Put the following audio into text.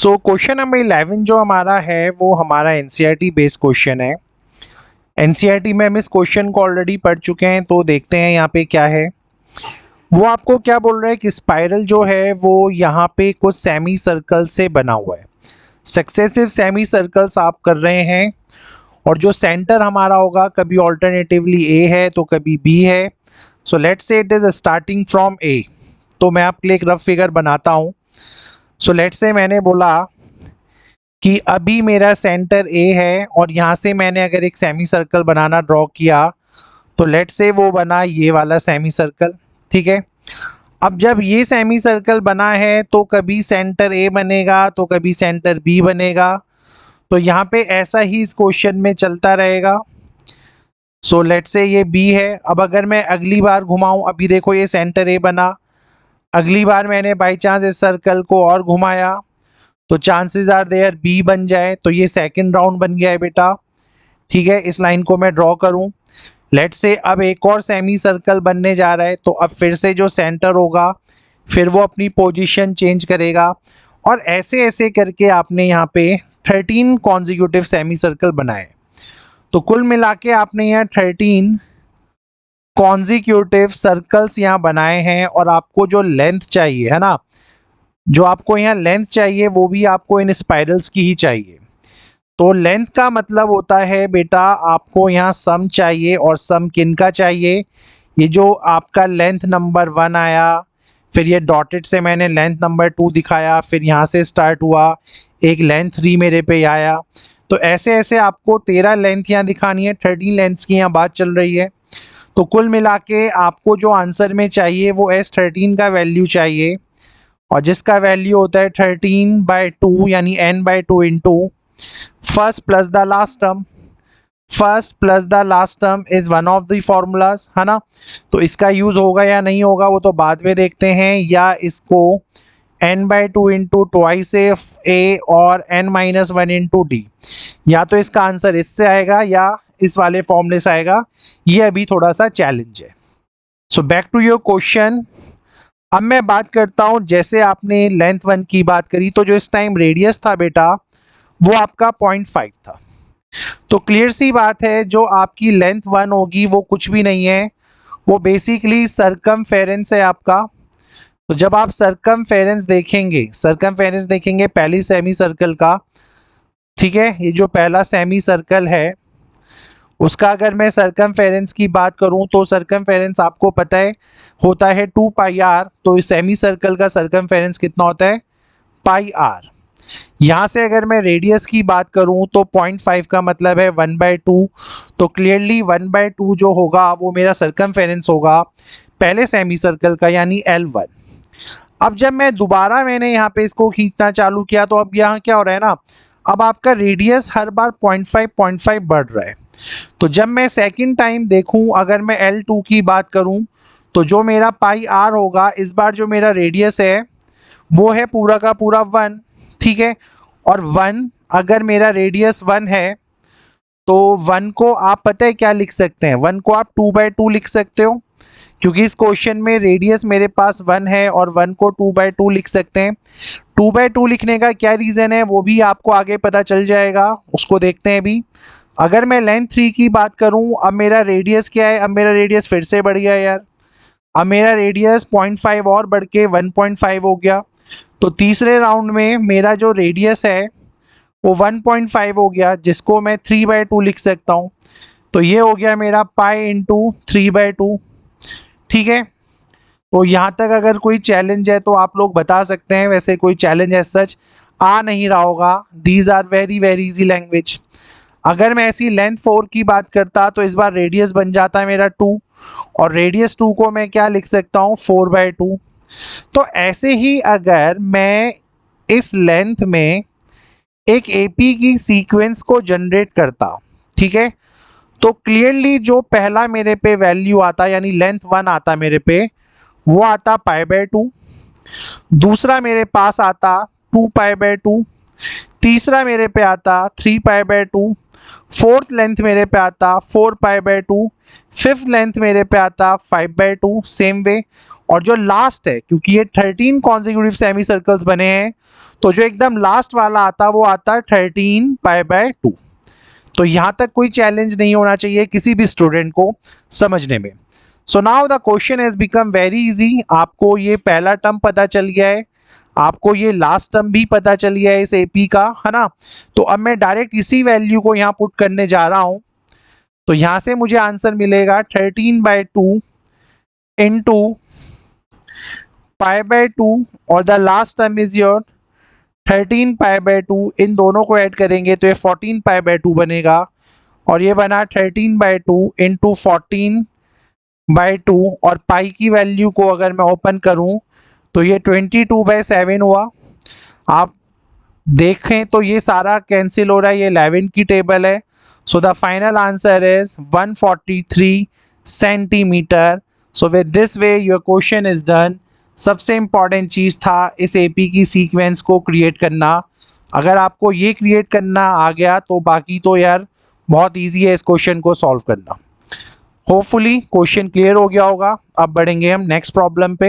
So question number 11 जो हमारा है वो हमारा एनसीईआरटी बेस्ड क्वेश्चन है। एनसीईआरटी में हम इस क्वेश्चन को ऑलरेडी पढ़ चुके हैं, तो देखते हैं यहाँ पे क्या है। वो आपको क्या बोल रहा है कि स्पाइरल जो है वो यहाँ पे कुछ सेमी सर्कल से बना हुआ है। सक्सेसिव सेमी सर्कल्स आप कर रहे हैं और जो सेंटर हमारा होगा कभी ऑल्टरनेटिवली ए है तो कभी बी है। So let's say it is starting from A. तो मैं आपके लिए एक रफ फिगर बनाता हूँ। सो लेट्स से मैंने बोला कि अभी मेरा सेंटर ए है और यहाँ से मैंने अगर एक सेमी सर्कल बनाना ड्रॉ किया तो लेट्स से वो बना ये वाला सेमी सर्कल। ठीक है, अब जब ये सेमी सर्कल बना है तो कभी सेंटर ए बनेगा तो कभी सेंटर बी बनेगा। तो यहाँ पे ऐसा ही इस क्वेश्चन में चलता रहेगा। सो लेट्स से ये बी है। अब अगर मैं अगली बार घुमाऊँ, अभी देखो ये सेंटर ए बना, अगली बार मैंने बाई चांस इस सर्कल को और घुमाया तो चांसेस आर देयर बी बन जाए। तो ये सेकंड राउंड बन गया है बेटा। ठीक है, इस लाइन को मैं ड्रॉ करूं। लेट्स से अब एक और सेमी सर्कल बनने जा रहा है, तो अब फिर से जो सेंटर होगा फिर वो अपनी पोजीशन चेंज करेगा और ऐसे ऐसे करके आपने यहाँ पे 13 कॉन्जिक्यूटिव सेमी सर्कल बनाए। तो कुल मिला के आपने यहाँ 13 कॉन्जिक्यूटिव सर्कल्स यहाँ बनाए हैं और आपको जो लेंथ चाहिए है ना, जो आपको यहाँ लेंथ चाहिए वो भी आपको इन स्पाइरल्स की ही चाहिए। तो लेंथ का मतलब होता है बेटा आपको यहाँ सम चाहिए, और सम किन का चाहिए? ये जो आपका लेंथ नंबर 1 आया, फिर ये डॉटेड से मैंने लेंथ नंबर 2 दिखाया, फिर यहाँ से स्टार्ट हुआ एक लेंथ 3 मेरे पे आया। तो ऐसे ऐसे आपको 13 लेंथ यहाँ दिखानी है, 13 लेंथ्स की यहाँ बात चल रही है। तो कुल मिला के आपको जो आंसर में चाहिए वो S13 का वैल्यू चाहिए, और जिसका वैल्यू होता है 13/2 यानी n/2 into first plus the last term. First plus the last term is one of the formulas, है ना। तो इसका यूज होगा या नहीं होगा वो तो बाद में देखते हैं। या इसको n/2 इंटू ट्वाइस ए और n-1 इंटू डी, या तो इसका आंसर इससे आएगा या इस वाले फॉर्मूले से आएगा। ये अभी थोड़ा सा चैलेंज है। So back to your question. अब मैं बात करता हूं, जैसे आपने लेंथ 1 की बात करी तो जो इस टाइम रेडियस था बेटा वो आपका 0.5 था। तो क्लियर सी बात है जो आपकी लेंथ 1 होगी वो कुछ भी नहीं है, वो बेसिकली सरकमफेरेंस है आपका। तो जब आप सरकमफेरेंस देखेंगे पहली सेमी सर्कल का, ठीक है, ये जो पहला सेमी सर्कल है उसका अगर मैं सरकमफेरेंस की बात करूं तो सरकमफेरेंस आपको पता है होता है 2πr। तो इस सेमी सर्कल का सरकमफेरेंस कितना होता है? πr। यहाँ से अगर मैं रेडियस की बात करूँ तो 0.5 का मतलब है 1/2। तो क्लियरली 1/2 जो होगा वो मेरा सरकमफेरेंस होगा पहले सेमी सर्कल का, यानी L1। अब जब मैंने यहाँ पे इसको खींचना चालू किया तो अब यहाँ क्या हो रहा है ना, अब आपका रेडियस हर बार 0.5 बढ़ रहा है। तो जब मैं सेकेंड टाइम देखूँ, अगर मैं L2 की बात करूँ तो जो मेरा πr होगा, इस बार जो मेरा रेडियस है वो है पूरा का पूरा 1। ठीक है, और 1 अगर मेरा रेडियस 1 है तो 1 को आप पता है क्या लिख सकते हैं? 1 को आप 2/2 लिख सकते हो, क्योंकि इस क्वेश्चन में रेडियस मेरे पास 1 है और 1 को 2/2 लिख सकते हैं। 2/2 लिखने का क्या रीज़न है वो भी आपको आगे पता चल जाएगा, उसको देखते हैं भी। अगर मैं लेंथ 3 की बात करूं, अब मेरा रेडियस क्या है? अब मेरा रेडियस फिर से बढ़ गया यार। अब मेरा रेडियस 0.5 और बढ़ के 1.5 हो गया। तो तीसरे राउंड में मेरा जो रेडियस है वो 1.5 हो गया, जिसको मैं 3/2 लिख सकता हूँ। तो ये हो गया मेरा पाई इंटू 3/2। ठीक है, तो यहाँ तक अगर कोई चैलेंज है तो आप लोग बता सकते हैं। वैसे कोई चैलेंज एज सच आ नहीं रहा होगा। These are very very easy language. अगर मैं ऐसी लेंथ 4 की बात करता तो इस बार रेडियस बन जाता है मेरा 2, और रेडियस 2 को मैं क्या लिख सकता हूँ? 4/2। तो ऐसे ही अगर मैं इस लेंथ में एक एपी की सीक्वेंस को जनरेट करता, ठीक है, तो क्लियरली जो पहला मेरे पे वैल्यू आता यानी लेंथ 1 आता मेरे पे, वो आता π/2। दूसरा मेरे पास आता 2π/2। तीसरा मेरे पे आता 3π/2, फोर्थ लेंथ मेरे पे आता 4π/2, फिफ्थ लेंथ मेरे पे आता 5/2 सेम वे। और जो लास्ट है, क्योंकि ये 13 कॉन्जिक्यूटिव सेमी सर्कल्स बने हैं, तो जो एकदम लास्ट वाला आता वो आता 13π/2। तो यहाँ तक कोई चैलेंज नहीं होना चाहिए किसी भी स्टूडेंट को समझने में। So now the question has become very easy. आपको ये पहला टर्म पता चल गया है, आपको ये लास्ट टर्म भी पता चल गया है इस एपी का, है ना। तो अब मैं डायरेक्ट इसी वैल्यू को यहाँ पुट करने जा रहा हूँ। तो यहाँ से मुझे आंसर मिलेगा 13/2 इंटू π/2 और the last term is your 13π/2। इन दोनों को ऐड करेंगे तो ये 14π/2 बनेगा, और ये बना 13/2 इंटू 14/2, और पाई की वैल्यू को अगर मैं ओपन करूं तो ये 22/7 हुआ। आप देखें तो ये सारा कैंसिल हो रहा है, ये 11 की टेबल है। So the final answer is 143 centimetre. So with this way your question is done. सबसे इम्पॉर्टेंट चीज़ था इस एपी की सीक्वेंस को क्रिएट करना। अगर आपको ये क्रिएट करना आ गया तो बाकी तो यार बहुत इजी है इस क्वेश्चन को सॉल्व करना। होपफुली क्वेश्चन क्लियर हो गया होगा। अब बढ़ेंगे हम नेक्स्ट प्रॉब्लम पे।